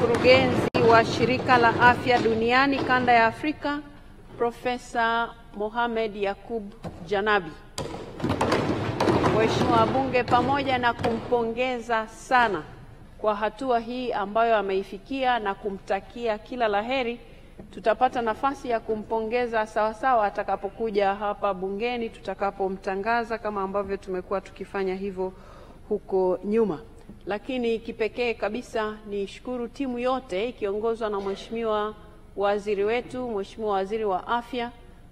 mkurugenzi wa Shirika la Afya Duniani Kanda ya Afrika, Profesa Mohamed Yakub Janabi. Waheshimiwa wabunge, pamoja na kumpongeza sana kwa hatua hii ambayo ameifikia na kumtakia kila laheri, tutapata nafasi ya kumpongeza sawasawa atakapokuja hapa bungeni tutakapomtangaza kama ambavyo tumekuwa tukifanya hivyo huko nyuma. Lakini kipekee kabisa ni shukuru timu yote ikiongozwa na Mheshimiwa Waziri wetu, Mheshimiwa Waziri wa Afya,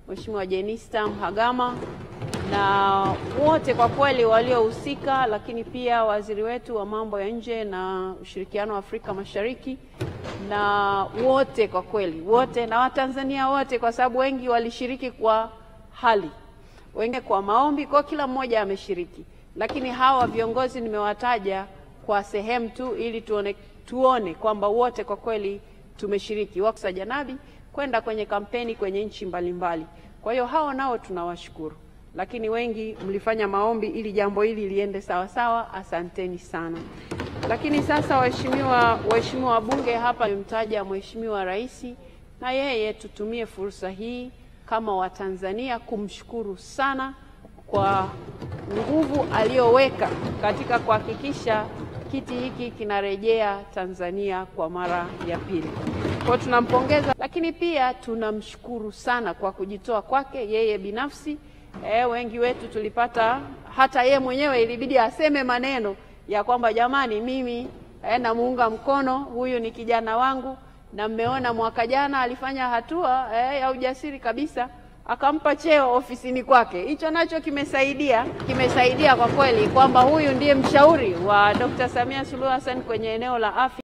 Mheshimiwa Jenista Mhagama na wote kwa kweli waliohusika, lakini pia waziri wetu wa mambo ya nje na ushirikiano wa Afrika Mashariki, na wote kwa kweli, wote na Watanzania wote, kwa sababu wengi walishiriki kwa hali, wengi kwa maombi, kwa kila mmoja ameshiriki. Lakini hawa viongozi nimewataja kwa sehemu tu ili tuone kwamba wote kwa kweli tumeshiriki Waksa Janabi kwenda kwenye kampeni kwenye nchi mbalimbali. Kwa hiyo hao nao tunawashukuru. Lakini wengi mlifanya maombi ili jambo hili liende sawa sawa, asanteni sana. Lakini sasa waheshimiwa wabunge, hapa nimemtaja Mheshimiwa Rais, na yeye tutumie fursa hii kama Watanzania kumshukuru sana kwa nguvu aliyoweka katika kuhakikisha kiti hiki kinarejea Tanzania kwa mara ya pili. Kwa tunampongeza, lakini pia tunamshukuru sana kwa kujitoa kwake yeye binafsi. Wengi wetu tulipata, hata yeye mwenyewe ilibidi aseme maneno ya kwamba jamani, mimi namuunga mkono, huyu ni kijana wangu, na mmeona mwaka jana alifanya hatua ya ujasiri kabisa, akampa cheo ofisini kwake. Hicho nacho kimesaidia kwa kweli kwamba huyu ndiye mshauri wa Dr. Samia Suluhu Hassan kwenye eneo la afya.